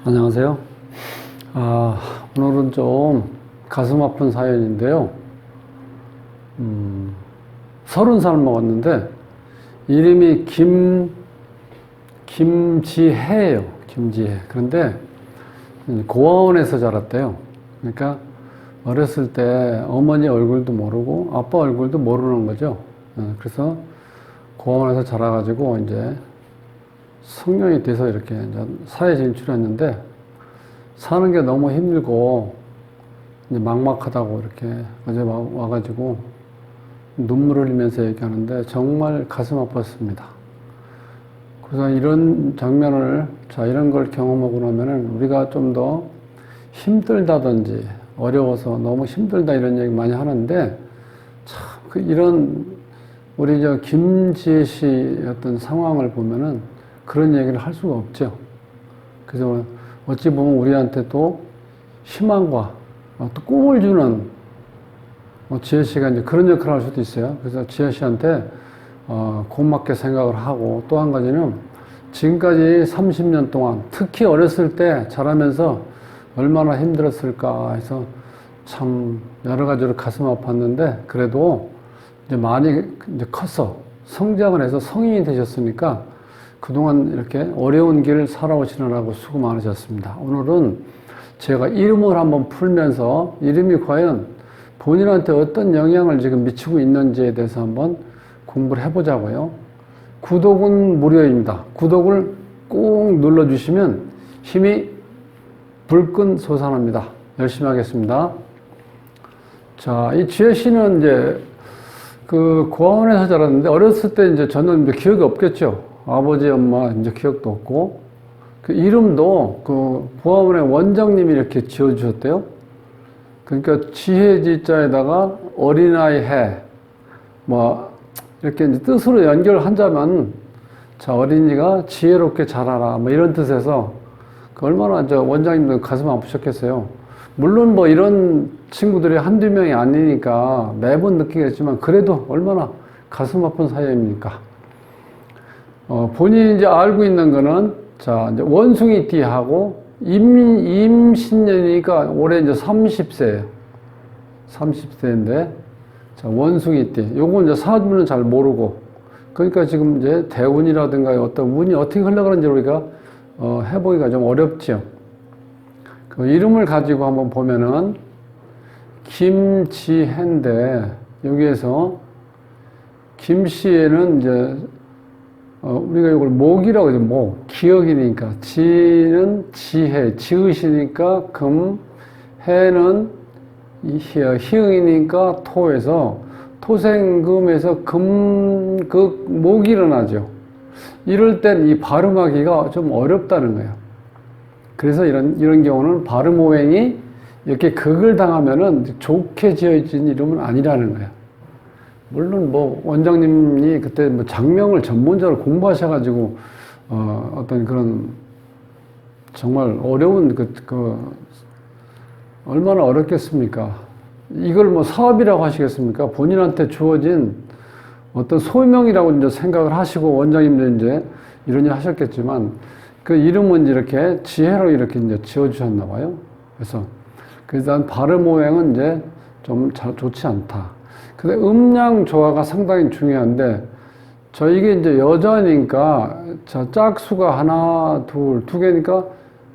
안녕하세요. 오늘은 좀 가슴 아픈 사연인데요. 30살 먹었는데, 이름이 김지혜예요. 김지혜. 그런데 고아원에서 자랐대요. 그러니까 어렸을 때 어머니 얼굴도 모르고 아빠 얼굴도 모르는 거죠. 그래서 고아원에서 자라가지고 이제 성년이 돼서 이렇게 이제 사회 진출했는데, 사는 게 너무 힘들고 이제 막막하다고 이렇게 어제 와가지고 눈물을 흘리면서 얘기하는데 정말 가슴 아팠습니다. 그래서 이런 장면을, 이런 걸 경험하고 나면은 우리가 좀 더 힘들다든지 어려워서 너무 힘들다 이런 얘기 많이 하는데, 참 이런 우리 김지혜 씨 어떤 상황을 보면은 그런 얘기를 할 수가 없죠. 그래서 어찌 보면 우리한테 또 희망과 또 꿈을 주는 지혜 씨가 이제 그런 역할을 할 수도 있어요. 그래서 지혜 씨한테 고맙게 생각을 하고, 또 한 가지는 지금까지 30년 동안 특히 어렸을 때 자라면서 얼마나 힘들었을까 해서 참 여러 가지로 가슴 아팠는데, 그래도 이제 많이 이제 커서 성장을 해서 성인이 되셨으니까 그동안 이렇게 어려운 길을 살아오시느라고 수고 많으셨습니다. 오늘은 제가 이름을 한번 풀면서 이름이 과연 본인한테 어떤 영향을 지금 미치고 있는지에 대해서 한번 공부를 해보자고요. 구독은 무료입니다. 구독을 꾹 눌러주시면 힘이 불끈 솟아납니다. 열심히 하겠습니다. 자, 이 지혜 씨는 이제 그 고아원에서 자랐는데, 어렸을 때 이제 저는 이제 기억이 없겠죠. 아버지, 엄마 이제 기억도 없고, 그 이름도 그 고아원의 원장님이 이렇게 지어주셨대요. 그러니까 지혜지자에다가 어린아이 해, 이렇게 이제 뜻으로 연결한다면, 어린이가 지혜롭게 자라라, 이런 뜻에서 그 얼마나 원장님도 가슴 아프셨겠어요. 물론 이런 친구들이 한두 명이 아니니까 매번 느끼겠지만, 그래도 얼마나 가슴 아픈 사연입니까? 본인이 이제 알고 있는 거는, 이제 원숭이띠하고 임신년이니까 올해 이제 30세예요. 30세인데, 원숭이띠. 요건 이제 사주는 잘 모르고, 그러니까 지금 이제 대운이라든가 어떤 운이 어떻게 흘러가는지 우리가 해보기가 좀 어렵죠. 그 이름을 가지고 한번 보면은 김지혜인데, 여기에서 김씨에는 이제 우리가 이걸 목이라고 하죠. 목. 기억이니까. 지는 지혜. 지읒이니까 금. 해는 희응이니까 토에서, 토생금에서 목이 일어나죠. 이럴 땐 이 발음하기가 좀 어렵다는 거예요. 그래서 이런 경우는 발음오행이 이렇게 극을 당하면은 좋게 지어진 이름은 아니라는 거예요. 물론 원장님이 그때 장명을 전문적으로 공부하셔가지고 어떤 그런 정말 어려운 얼마나 어렵겠습니까? 이걸 사업이라고 하시겠습니까? 본인한테 주어진 어떤 소명이라고 이제 생각을 하시고 원장님도 이제 이런 일 하셨겠지만, 그 이름은 이렇게 지혜로 이렇게 이제 지어주셨나 봐요. 그래서 일단 발음 오행은 이제 좀 좋지 않다. 근데 음양 조화가 상당히 중요한데, 이게 이제 여자니까, 짝수가 하나, 두 개니까,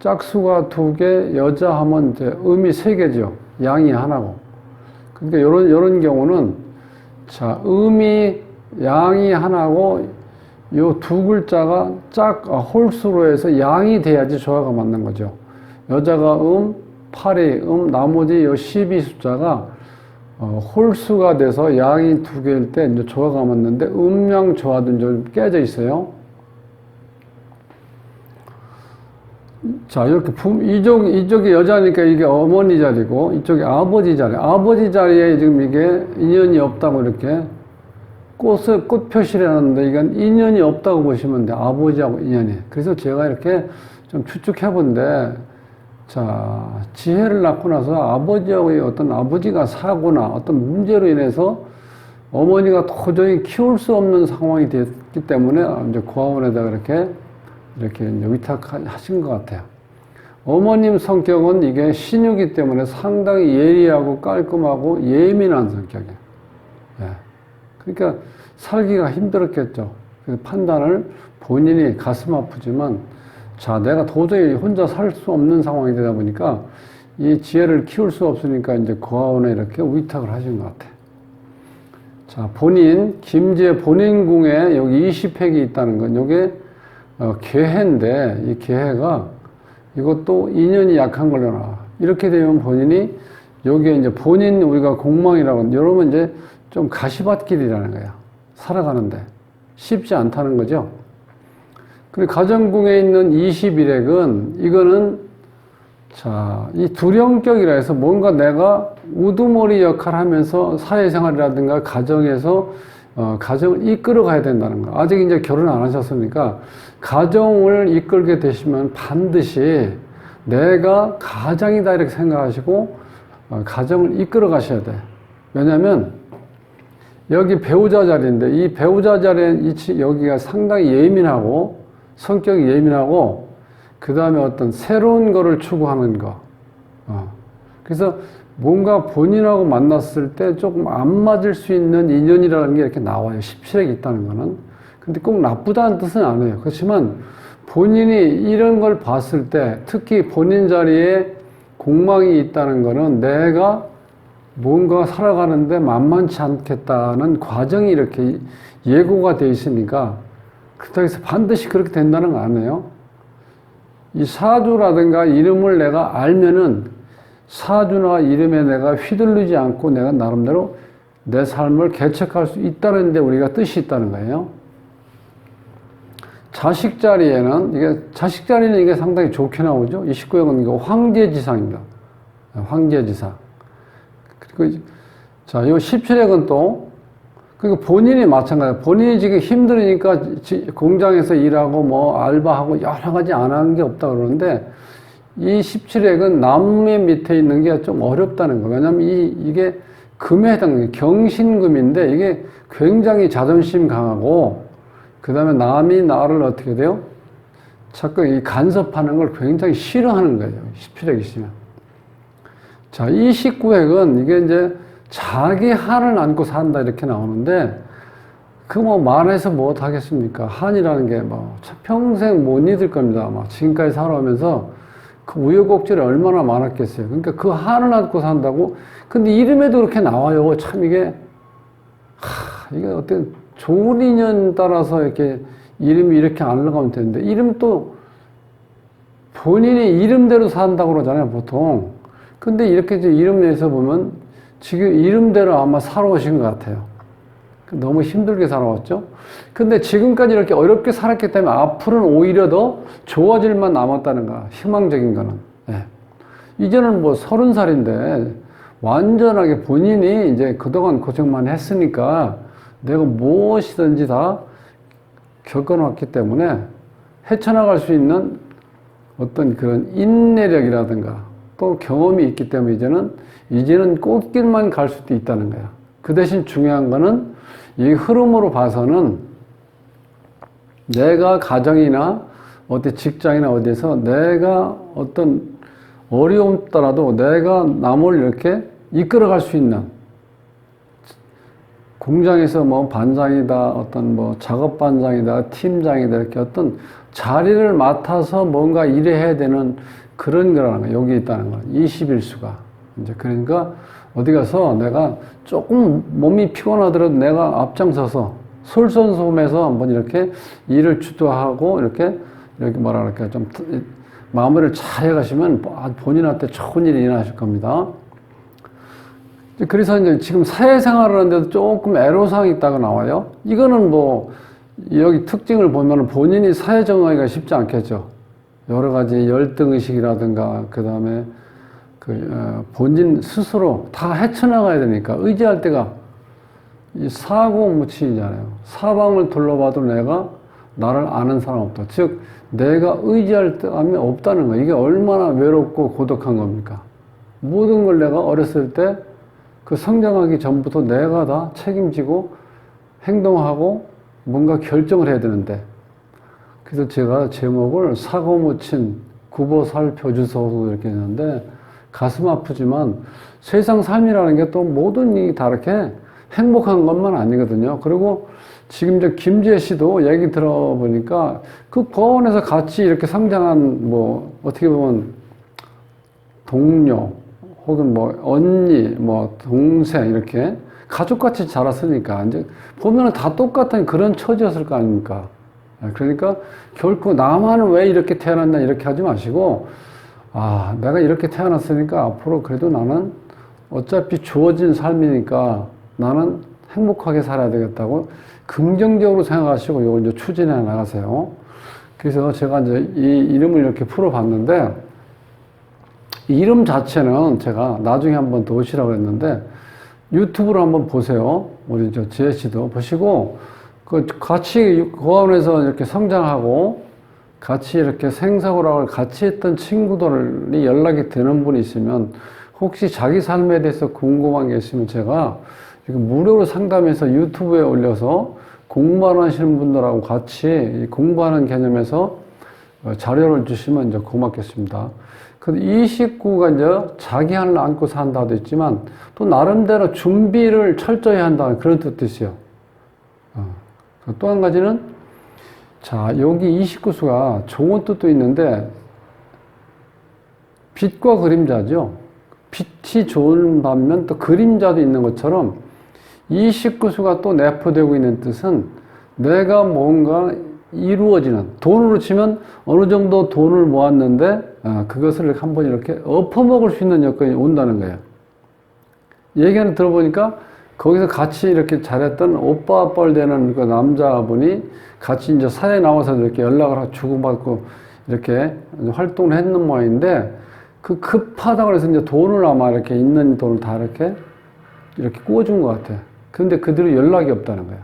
짝수가 2개, 여자 하면 이제 음이 3개죠. 양이 하나고. 그러니까 요런 경우는, 음이 양이 하나고, 요 두 글자가 홀수로 해서 양이 돼야지 조화가 맞는 거죠. 여자가 팔이 나머지 요 12 숫자가 홀수가 돼서 양이 2개일 때 이제 조화가 맞는데, 음양 조화도 좀 깨져 있어요. 이렇게 이쪽이 여자니까 이게 어머니 자리고, 이쪽이 아버지 자리. 아버지 자리에 지금 이게 인연이 없다고 이렇게 꽃 표시를 해놨는데, 이건 인연이 없다고 보시면 돼요. 아버지하고 인연이. 그래서 제가 이렇게 좀 추측해 본데, 지혜를 낳고 나서 아버지하고의 어떤 아버지가 사고나 어떤 문제로 인해서 어머니가 도저히 키울 수 없는 상황이 됐기 때문에 이제 고아원에다가 이렇게 이제 위탁하신 것 같아요. 어머님 성격은 이게 신유기 때문에 상당히 예리하고 깔끔하고 예민한 성격이에요. 예. 그러니까 살기가 힘들었겠죠. 그 판단을 본인이 가슴 아프지만, 자, 내가 도저히 혼자 살 수 없는 상황이 되다 보니까 이 지혜를 키울 수 없으니까 이제 고아원에 이렇게 위탁을 하신 것 같아요. 자, 김지혜 본인궁에 여기 20획이 있다는 건, 요게, 계해인데, 이 계해가 이것도 인연이 약한 걸로 나와. 이렇게 되면 본인이, 여기에 이제 본인 우리가 공망이라고 하는데, 여러분 이제 좀 가시밭길이라는 거야. 살아가는데. 쉽지 않다는 거죠. 그리고 가정궁에 있는 21핵은, 이거는, 자, 이 두령격이라 해서 뭔가 내가 우두머리 역할을 하면서 사회생활이라든가 가정에서, 가정을 이끌어 가야 된다는 거. 아직 이제 결혼 안 하셨으니까, 가정을 이끌게 되시면 반드시 내가 가장이다 이렇게 생각하시고, 가정을 이끌어 가셔야 돼. 왜냐면, 여기 배우자 자리인데, 이 배우자 자리에 여기가 상당히 예민하고, 성격이 예민하고, 그 다음에 어떤 새로운 거를 추구하는 거. 그래서 뭔가 본인하고 만났을 때 조금 안 맞을 수 있는 인연이라는 게 이렇게 나와요. 17핵이 있다는 거는. 근데 꼭 나쁘다는 뜻은 아니에요. 그렇지만 본인이 이런 걸 봤을 때, 특히 본인 자리에 공망이 있다는 거는 내가 뭔가 살아가는데 만만치 않겠다는 과정이 이렇게 예고가 돼 있으니까, 그렇다고 해서 반드시 그렇게 된다는 거 아니에요. 이 사주라든가 이름을 내가 알면은 사주나 이름에 내가 휘둘리지 않고 내가 나름대로 내 삶을 개척할 수 있다는 데 우리가 뜻이 있다는 거예요. 자식 자리는 이게 상당히 좋게 나오죠. 이 19형은 이거 황제지상입니다. 황제지상. 그리고, 자, 이 17핵은 또, 그러니까 본인이 마찬가지예요. 본인이 지금 힘들으니까 공장에서 일하고 뭐 알바하고 여러 가지 안 하는 게 없다 그러는데, 이 17핵은 남의 밑에 있는 게 좀 어렵다는 거예요. 왜냐면 이게 금에 해당해요. 경신금인데 이게 굉장히 자존심 강하고, 그 다음에 남이 나를 어떻게 돼요? 자꾸 이 간섭하는 걸 굉장히 싫어하는 거예요. 17핵이시면. 자, 이 19핵은 이게 이제 자기 한을 안고 산다 이렇게 나오는데, 그 뭐 말해서 뭐 하겠습니까? 한이라는 게 뭐 평생 못 잊을 겁니다. 아마 지금까지 살아오면서 그 우여곡절이 얼마나 많았겠어요. 그러니까 그 한을 안고 산다고. 근데 이름에도 그렇게 나와요. 참 이게 어떤 좋은 인연 따라서 이렇게 이름이 이렇게 안 흘러가면 되는데, 이름 또 본인이 이름대로 산다고 그러잖아요, 보통. 근데 이렇게 이제 이름 내서 보면 지금 이름대로 아마 살아오신 것 같아요. 너무 힘들게 살아왔죠? 근데 지금까지 이렇게 어렵게 살았기 때문에 앞으로는 오히려 더 좋아질 만 남았다는 거야. 희망적인 거는. 네. 이제는 뭐 30살인데 완전하게 본인이 이제 그동안 고생만 했으니까 내가 무엇이든지 다 겪어놨기 때문에 헤쳐나갈 수 있는 어떤 그런 인내력이라든가 또 경험이 있기 때문에 이제는 꽃길만 갈 수도 있다는 거야. 그 대신 중요한 거는 이 흐름으로 봐서는 내가 가정이나 어디 직장이나 어디에서 내가 어떤 어려움 따라도 내가 남을 이렇게 이끌어갈 수 있는, 공장에서 뭐 반장이다, 어떤 뭐 작업 반장이다, 팀장이다, 이렇게 어떤 자리를 맡아서 뭔가 일해야 되는 그런 거라는 거예요. 여기 있다는 거예요. 21수가. 이제 그러니까 어디 가서 내가 조금 몸이 피곤하더라도 내가 앞장서서 솔선수범해서 한번 이렇게 일을 주도하고 이렇게 뭐라 그럴까 좀 마무리를 잘 해가시면 본인한테 좋은 일이 일어나실 겁니다. 그래서 이제 지금 사회생활을 하는데도 조금 애로사항이 있다고 나와요. 이거는 뭐 여기 특징을 보면 본인이 사회 적응하기가 쉽지 않겠죠. 여러 가지 열등의식이라든가 그 다음에 본인 스스로 다 헤쳐나가야 되니까 의지할 때가 이 사고무친이잖아요. 사방을 둘러봐도 내가 나를 아는 사람 없다. 즉 내가 의지할 사람이 없다는 거예요. 이게 얼마나 외롭고 고독한 겁니까? 모든 걸 내가 어렸을 때 그 성장하기 전부터 내가 다 책임지고 행동하고 뭔가 결정을 해야 되는데, 그래서 제가 제목을 사고무친 굽어 살펴주소서 이렇게 했는데 가슴 아프지만 세상 삶이라는 게 또 모든 일이 다 이렇게 행복한 것만 아니거든요. 그리고 지금 이제 김지혜 씨도 얘기 들어보니까 그 고아원에서 같이 이렇게 성장한 뭐 어떻게 보면 동료 혹은 뭐 언니 뭐 동생 이렇게 가족같이 자랐으니까 이제 보면은 다 똑같은 그런 처지였을 거 아닙니까? 그러니까 결코 나만은 왜 이렇게 태어났나 이렇게 하지 마시고 아 내가 이렇게 태어났으니까 앞으로 그래도 나는 어차피 주어진 삶이니까 나는 행복하게 살아야 되겠다고 긍정적으로 생각하시고 이걸 이제 추진해 나가세요. 그래서 제가 이제 이 이름을 이렇게 풀어봤는데 이 이름 자체는 제가 나중에 한번 더 오시라고 했는데 유튜브로 한번 보세요. 우리 저 지혜 씨도 보시고 그 같이 고아원에서 이렇게 성장하고 같이 이렇게 생사고락을 같이 했던 친구들이 연락이 되는 분이 있으면 혹시 자기 삶에 대해서 궁금한 게 있으면 제가 무료로 상담해서 유튜브에 올려서 공부하시는 분들하고 같이 공부하는 개념에서 자료를 주시면 이제 고맙겠습니다. 이 식구가 이제 자기 하늘 안고 산다도 있지만 또 나름대로 준비를 철저히 한다는 그런 뜻도 있어요. 또 한 가지는 자 여기 이 식구수가 좋은 뜻도 있는데 빛과 그림자죠. 빛이 좋은 반면 또 그림자도 있는 것처럼 이 식구수가 또 내포되고 있는 뜻은 내가 뭔가 이루어지는 돈으로 치면 어느 정도 돈을 모았는데 그것을 한번 이렇게 엎어먹을 수 있는 여건이 온다는 거예요. 얘기를 들어보니까 거기서 같이 이렇게 잘했던 오빠 뻘 되는 그 남자분이 같이 이제 사회에 나와서 이렇게 연락을 주고받고 이렇게 활동을 했는 모양인데 그 급하다고 해서 이제 돈을 아마 이렇게 있는 돈을 다 이렇게 구워준 것 같아. 근데 그들이 연락이 없다는 거야.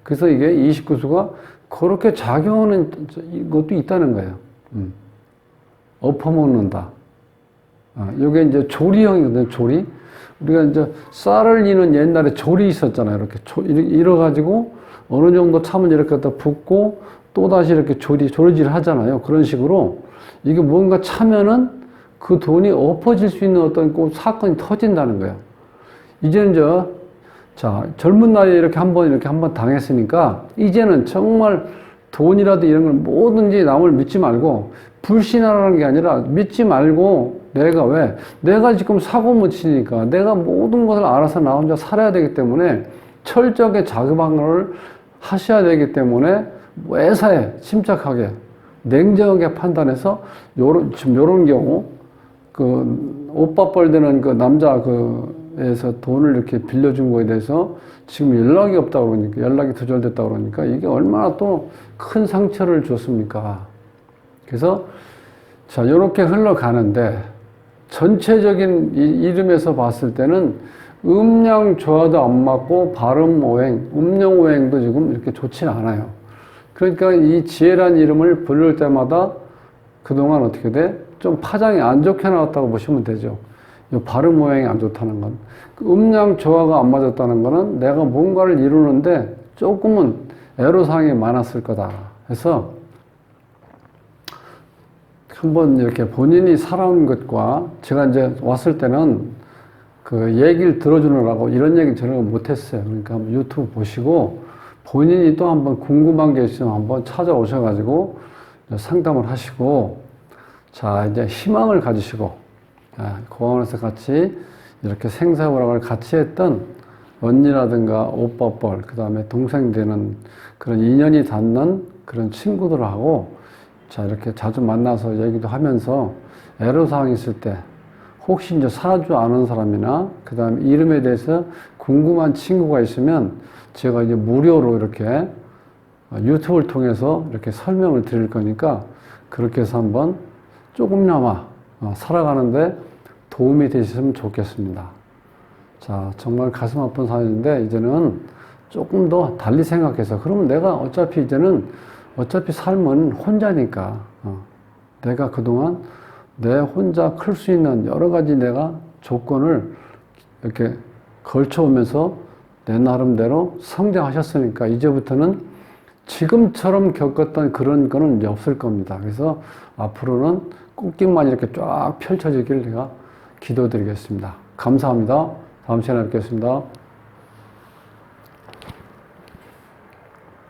그래서 이게 29수가 그렇게 작용하는 것도 있다는 거예요. 엎어먹는다. 이게 이제 조리형이거든요, 조리. 우리가 이제 쌀을 이는 옛날에 조리 있었잖아요. 이렇게 이뤄가지고 어느 정도 차면 이렇게 갖다 붓고 또다시 이렇게 조리질 하잖아요. 그런 식으로 이게 뭔가 차면은 그 돈이 엎어질 수 있는 어떤 꼭 사건이 터진다는 거예요. 이제는 자, 젊은 나이에 이렇게 한번 당했으니까, 이제는 정말 돈이라도 이런 걸 뭐든지 남을 믿지 말고, 불신하라는 게 아니라 믿지 말고, 내가 지금 사고 못 치니까, 내가 모든 것을 알아서 나 혼자 살아야 되기 때문에, 철저하게 자급방어를 하셔야 되기 때문에, 매사에 침착하게, 냉정하게 판단해서, 지금 요런 경우, 오빠 뻘 되는 그 남자 에서 돈을 이렇게 빌려준 거에 대해서 지금 연락이 없다고 그러니까, 연락이 두절됐다고 그러니까 이게 얼마나 또 큰 상처를 줬습니까? 그래서, 자, 요렇게 흘러가는데, 전체적인 이름에서 봤을 때는 음양 조화도 안 맞고 발음 오행, 음령 오행도 지금 이렇게 좋지는 않아요. 그러니까 이 지혜란 이름을 부를 때마다 그동안 어떻게 돼? 좀 파장이 안 좋게 나왔다고 보시면 되죠. 이 발음 모양이 안 좋다는 건. 음양 조화가 안 맞았다는 거는 내가 뭔가를 이루는데 조금은 애로사항이 많았을 거다. 해서 한번 이렇게 본인이 살아온 것과 제가 이제 왔을 때는 그 얘기를 들어주느라고 이런 얘기 저는 못했어요. 그러니까 한번 유튜브 보시고 본인이 또 한번 궁금한 게 있으면 한번 찾아오셔가지고 상담을 하시고 자, 이제 희망을 가지시고 고아원에서 같이 이렇게 생사고락을 같이 했던 언니라든가 오빠뻘, 그 다음에 동생 되는 그런 인연이 닿는 그런 친구들하고 자, 이렇게 자주 만나서 얘기도 하면서 애로사항이 있을 때 혹시 이제 사주 아는 사람이나 그 다음에 이름에 대해서 궁금한 친구가 있으면 제가 이제 무료로 이렇게 유튜브를 통해서 이렇게 설명을 드릴 거니까 그렇게 해서 한번 조금이나마 살아가는데 도움이 되셨으면 좋겠습니다. 자, 정말 가슴 아픈 사연인데 이제는 조금 더 달리 생각해서 그러면 내가 어차피 삶은 혼자니까 내가 그동안 내 혼자 클 수 있는 여러 가지 내가 조건을 이렇게 걸쳐오면서 내 나름대로 성장하셨으니까 이제부터는 지금처럼 겪었던 그런 거는 이제 없을 겁니다. 그래서 앞으로는 꽃길만 이렇게 쫙 펼쳐지길 제가 기도드리겠습니다. 감사합니다. 다음 시간에 뵙겠습니다.